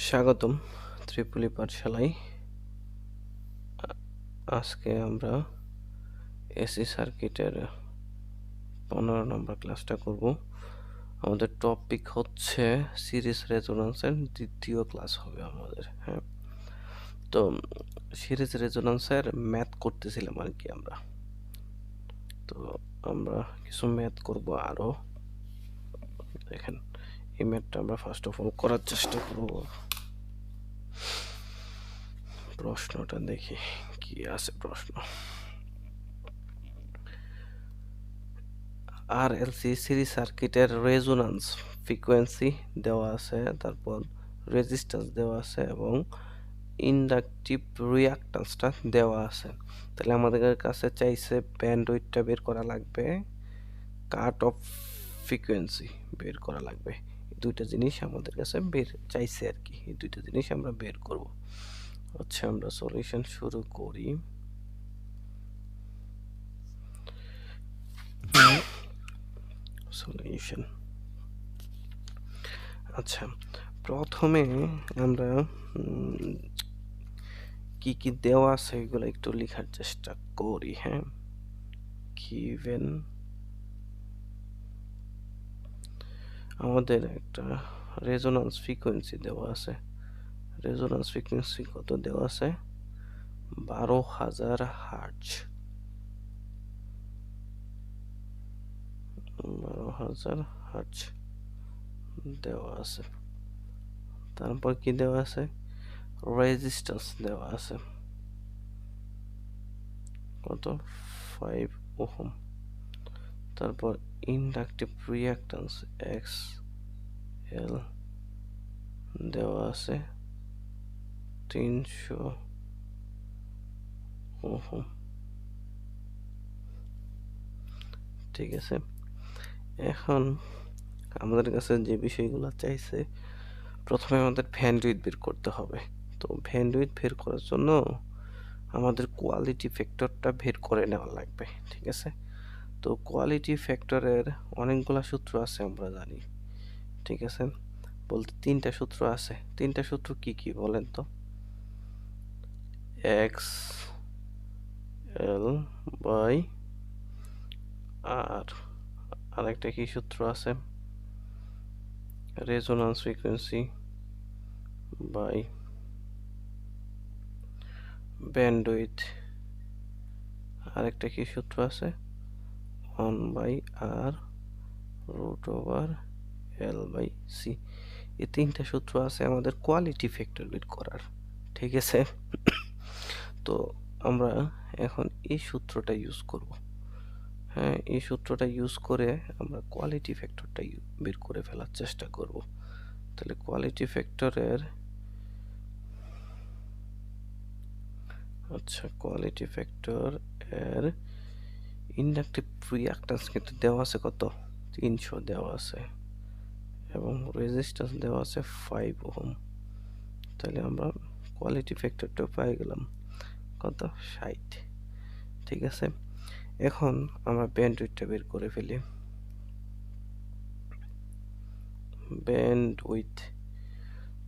স্বাগতম ত্রিপুলি পাঠশালায়। আজকে আমরা এসি সার্কিটের 15 নম্বর ক্লাসটা করব। আমাদের টপিক হচ্ছে সিরিজ রেজোন্যান্সের দ্বিতীয় ক্লাস হবে আমাদের। হ্যাঁ, তো সিরিজ রেজোন্যান্সের ম্যাথ করতেছিলাম আর কি আমরা। তো আমরা কিছু ম্যাথ করব আরো। দেখেন, এই ম্যাথটা আমরা ফার্স্ট অফ অল করার চেষ্টা করব। প্রশ্নটা দেখি কি আছে প্রশ্ন। আরএলসি সিরিজ সার্কিটের রেজোন্যান্স ফ্রিকোয়েন্সি দেওয়া আছে, তারপর রেজিস্ট্যান্স দেওয়া আছে এবং ইন্ডাকটিভ রিঅ্যাক্ট্যান্সটা দেওয়া আছে। তাহলে আমাদের কাছে চাইছে ব্যান্ডউইথটা বের করা লাগবে, কাট অফ ফ্রিকোয়েন্সি বের করা লাগবে। এই দুইটা জিনিস আমাদের কাছে বের চাইছে আর কি। এই দুইটা জিনিস আমরা বের করব। আচ্ছা, আমরা সলিউশন শুরু করি। সলিউশন। আচ্ছা, প্রথমে আমরা কি কি দেওয়া আছে এগুলো একটু লেখার চেষ্টা করি। হ্যাঁ, গিভেন আমাদের একটা রেজোন্যান্স ফ্রিকোয়েন্সি দেওয়া আছে। রেজোন্যান্স ফ্রিকোয়েন্সি কত দেওয়া আছে? 12,000 হার্টজ। 12,000 হার্টজ দেওয়া আছে। তারপর কি দেওয়া আছে? রেজিস্ট্যান্স দেওয়া আছে কত? 5 ওহম। তারপর ইন্ডাকটিভ রিঅ্যাক্ট্যান্স এক্স এল দেওয়া আছে 300 ওহম। ঠিক আছে, এখন আমাদের কাছে যে বিষয়গুলো চাইছে, প্রথমে আমাদের ব্যান্ডউইথ বের করতে হবে। তো ব্যান্ডউইথ বের করার জন্য আমাদের কোয়ালিটি ফ্যাক্টরটা বের করে নেওয়া লাগবে। ঠিক আছে, তো কোয়ালিটি ফ্যাক্টরের অনেকগুলা সূত্র আছে আমরা জানি। ঠিক আছে, বলতে তিনটা সূত্র আছে। তিনটা সূত্র কি কি বলেন তো? এক্স এল বাই আর, আরেকটা কি সূত্র আছে? Resonance frequency by bandwidth. আরেকটা কি সূত্র আছে? 1/r √L/c। এই তিনটা সূত্র আছে আমাদের কোয়ালিটি ফ্যাক্টর বের করার। ঠিক আছে, তো আমরা এখন এই সূত্রটা ইউজ করব। হ্যাঁ, এই সূত্রটা ইউজ করে আমরা কোয়ালিটি ফ্যাক্টরটা বের করে ফেলার চেষ্টা করব। তাহলে কোয়ালিটি ফ্যাক্টরের, আচ্ছা, কোয়ালিটি ফ্যাক্টর এর ইন্ডাকটিভ রিঅ্যাক্ট্যান্স কিন্তু দেওয়া আছে কত? 300 দেওয়া আছে এবং রেজিস্ট্যান্স দেওয়া আছে 5 ওহম। তাহলে আমরা কোয়ালিটি ফ্যাক্টরটা পেয়ে গেলাম কত? 60। ঠিক আছে, এখন আমরা ব্যান্ডউইথটা বের করে ফেলি। ব্যান্ডউইথ,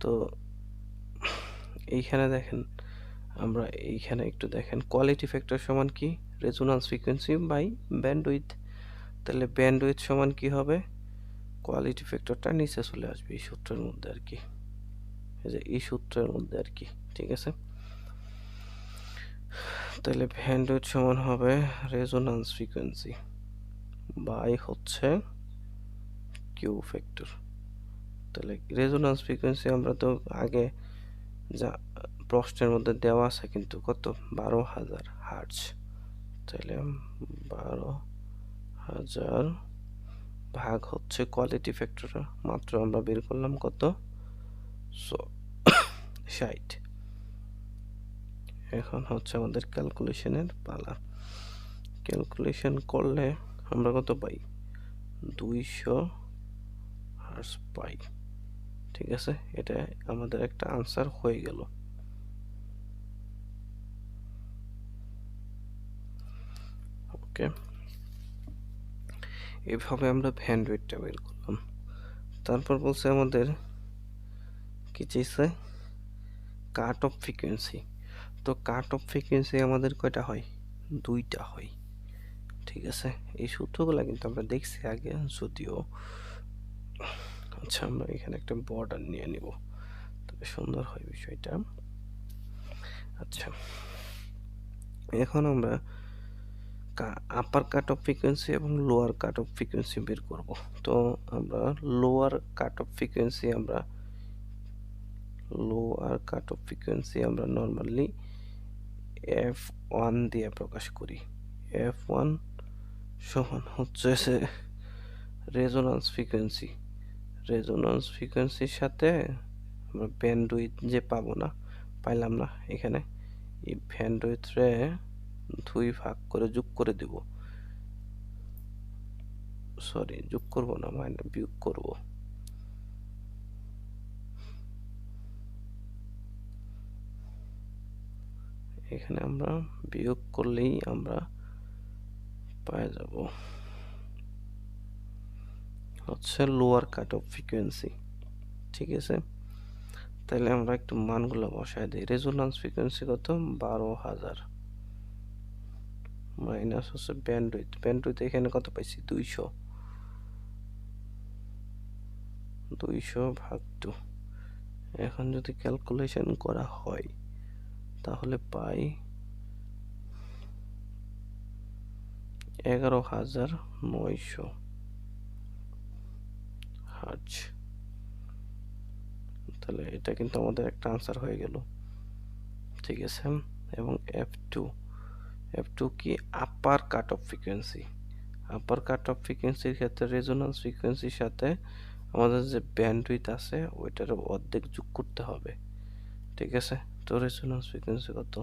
তো এইখানে দেখেন, আমরা এইখানে একটু দেখেন কোয়ালিটি ফ্যাক্টর সমান কি? Resonance frequency by bandwidth. তাহলে ব্যান্ডউইথ সমান কি হবে? কোয়ালিটি ফ্যাক্টরটা নিচে চলে আসবে এই সূত্রের মধ্যে আর কি, এই যে এই সূত্রের মধ্যে আর কি। ঠিক আছে, তাহলে ব্যান্ডউইথ সমান হবে রেজোন্যান্স ফ্রিকোয়েন্সি বাই হচ্ছে কিউ ফ্যাক্টর। তাহলে রেজোন্যান্স ফ্রিকোয়েন্সি আমরা তো আগে যা প্রশ্নের মধ্যে দেওয়া আছে কিন্তু কত? 12,000 হার্টজ। তাহলে 12,000 ভাগ হচ্ছে কোয়ালিটি ফ্যাক্টর, মাত্র আমরা বের করলাম কত? 60। এখন হচ্ছে আমাদের ক্যালকুলেশনের পালা। ক্যালকুলেশন করলে আমরা কত পাই? 200 হার্টজ পাই। ঠিক আছে, এটা আমাদের একটা আনসার হয়ে গেল। ওকে, এভাবে আমরা ব্যান্ডউইথটা বের করলাম। তারপর বলছে আমাদের কি চাইছে? Cut off frequency. তো কাট অফ ফ্রিকোয়েন্সি আমাদের কয়টা হয়? 2টা হয়। ঠিক আছে, এই সূত্রগুলো কিন্তু আমরা দেখছি আগে যদিও। আচ্ছা, আমরা এখানে একটা বর্ডার নিয়ে নিব, তবে সুন্দর হয় বিষয়টা। আচ্ছা, এখন আমরা আপার কাট অফ ফ্রিকোয়েন্সি এবং লোয়ার কাট অফ ফ্রিকোয়েন্সি বের করব। তো আমরা লোয়ার কাট অফ ফ্রিকোয়েন্সি আমরা নর্মালি F1 দিয়ে প্রকাশ করি। F1 সমান হচ্ছে রেজোন্যান্স ফ্রিকোয়েন্সি। রেজোন্যান্স ফ্রিকোয়েন্সির সাথে আমরা ব্যান্ডউইথ যে পাবো না, পাইলাম না এখানে, এই ব্যান্ডউইথরে 2 ভাগ করে যোগ করে দেব। সরি, যোগ করব না, বিয়োগ করব। এখানে আমরা বিয়োগ করলেই আমরা পেয়ে যাব হচ্ছে লোয়ার কাট অফ ফ্রিকোয়েন্সি। ঠিক আছে, তাহলে আমরা একটু মানগুলো বসায় দিই। রেজোন্যান্স ফ্রিকোয়েন্সি কত? 12,000 মাইনাস হচ্ছে ব্যান্ডউইথ এখানে কত পাইছি? 200 ভাগ 2। এখন যদি ক্যালকুলেশন করা হয় তাহলে পাই 11,900 হার্জ। তাহলে এটা কিন্তু আমাদের একটা আনসার হয়ে গেল। ঠিক আছে, এবং F2 কি? আপার কাট অফ ফ্রিকোয়েন্সি। আপার কাট অফ ফ্রিকোয়েন্সির ক্ষেত্রে রেজোন্যান্স ফ্রিকোয়েন্সির সাথে আমাদের যে ব্যান্ডউইথ আছে ওইটার অর্ধেক যোগ করতে হবে। ঠিক আছে, তো রেজোন্যান্স ফ্রিকোয়েন্সি কত?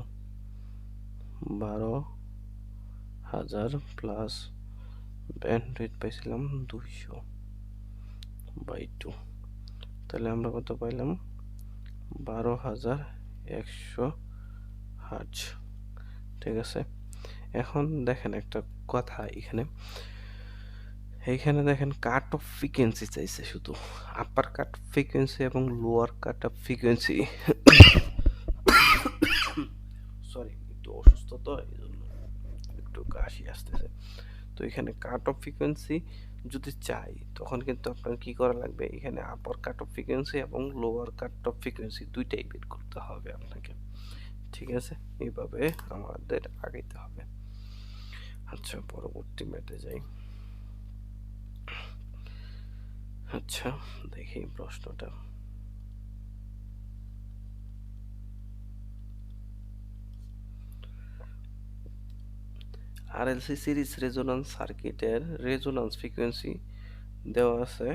12,000 প্লাস ব্যান্ডউইথ পাইছিলাম 200/2। তাহলে আমরা কত পাইলাম? 12,100 হার্জ। ঠিক আছে, এখন দেখেন একটা কথা, এইখানে দেখেন কাট অফ ফ্রিকোয়েন্সি চাইছে শুধু। আপার কাট ফ্রিকোয়েন্সি এবং lower cut off frequency, sorry একটু অসুস্থ তো এই জন্য একটু কাশি আসতেছে। তো এখানে কাট অফ ফ্রিকোয়েন্সি যদি চাই তখন কিন্তু আপনার কি করা লাগবে? এখানে আপার কাট অফ ফ্রিকোয়েন্সি এবং লোয়ার কাট অফ ফ্রিকোয়েন্সি দুইটাই বের করতে হবে আপনাকে। ঠিক আছে, এইভাবে আমাদের আগাইতে হবে। আচ্ছা, পরবর্তী ম্যাথে যাই। আচ্ছা, দেখি প্রশ্নটা। আরএলসি সিরিজ রেজোন্যান্স সার্কিটের রেজোন্যান্স ফ্রিকোয়েন্সি দেওয়া আছে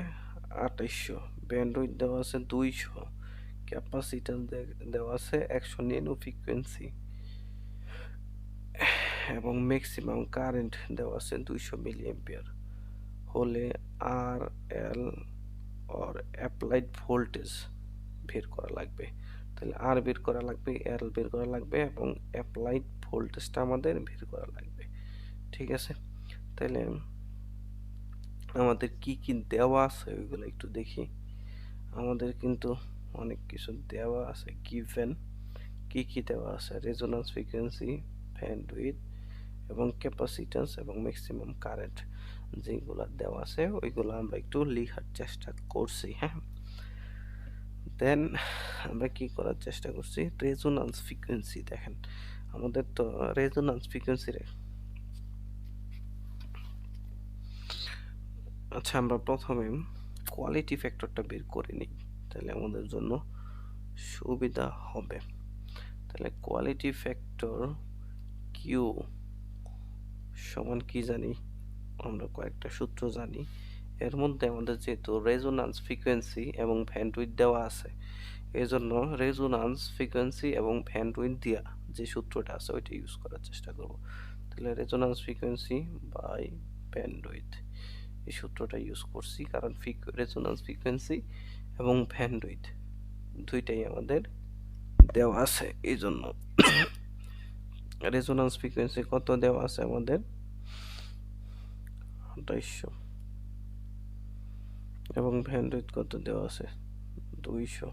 2800, ব্যান্ডউইথ দেওয়া আছে 200, ক্যাপাসিট্যান্স দেওয়া আছে 100 ন্যানো ফ্রিকোয়েন্সি এবং ম্যাক্সিমাম কারেন্ট দেওয়া আছে 200 মিলি অ্যাম্পিয়ার হলে আর এল অর অ্যাপ্লাইড ভোল্টেজ বের করা লাগবে। তাহলে আর বের করা লাগবে, এল বের করা লাগবে এবং অ্যাপ্লাইড ভোল্টেজটা আমাদের বের করা লাগবে। ঠিক আছে, তাহলে আমাদের কি কি দেওয়া আছে ওইগুলো একটু দেখি। আমাদের কিন্তু অনেক কিছু দেওয়া আছে গিভেন। কি কি দেওয়া আছে? রেজোন্যান্স ফ্রিকোয়েন্সি, ব্যান্ডউইথ এবং ক্যাপাসিট্যান্স এবং ম্যাক্সিমাম কারেন্ট যেগুলো দেওয়া আছে ওইগুলো আমরা একটু লেখার চেষ্টা করছি। হ্যাঁ, দেন আমরা কি করার চেষ্টা করছি? রেজোন্যান্স ফ্রিকোয়েন্সি দেখেন, আমাদের তো রেজোন্যান্স ফ্রিকোয়েন্সি আচ্ছা, আমরা প্রথমে কোয়ালিটি ফ্যাক্টরটা বের করে নিই, তাহলে আমাদের জন্য সুবিধা হবে। তাহলে কোয়ালিটি ফ্যাক্টর কিউ সমান কি জানি? আমরা কয়েকটা সূত্র জানি। এর মধ্যে আমাদের যেহেতু রেজোন্যান্স ফ্রিকোয়েন্সি এবং ব্যান্ডউইথ দেওয়া আছে, এই জন্য রেজোন্যান্স ফ্রিকোয়েন্সি এবং ব্যান্ডউইথ দিয়া যে সূত্রটা আছে ওইটা ইউজ করার চেষ্টা করব। তাহলে রেজোন্যান্স ফ্রিকোয়েন্সি বাই ব্যান্ডউইথ, এই সূত্রটা ইউজ করছি কারণ রেজোন্যান্স ফ্রিকোয়েন্সি এবং ব্যান্ডউইথ দুইটাই আমাদের দেওয়া আছে। এই জন্য রেজোন্যান্স ফ্রিকোয়েন্সি কত দেওয়া আছে আমাদের? 2800 এবং ব্যান্ডউইথ কত দেওয়া আছে? 200।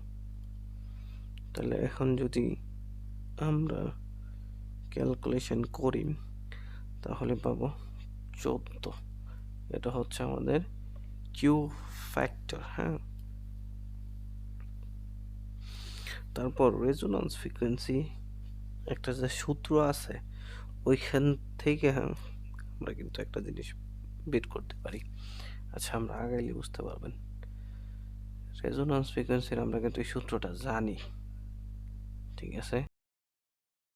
তাহলে এখন যদি আমরা ক্যালকুলেশন করি তাহলে পাবো 14। এটা হচ্ছে আমাদের কিউ ফ্যাক্টর। হ্যাঁ, তারপর রেজোন্যান্স ফ্রিকোয়েন্সি একটা যে সূত্র আছে ওইখান থেকে আমরা কিন্তু একটা জিনিস বের করতে পারি। আচ্ছা, আমরা আগাইলে বুঝতে পারবেন। রেজোন্যান্স ফ্রিকোয়েন্সির আমরা কিন্তু এই সূত্রটা জানি, ঠিক আছে।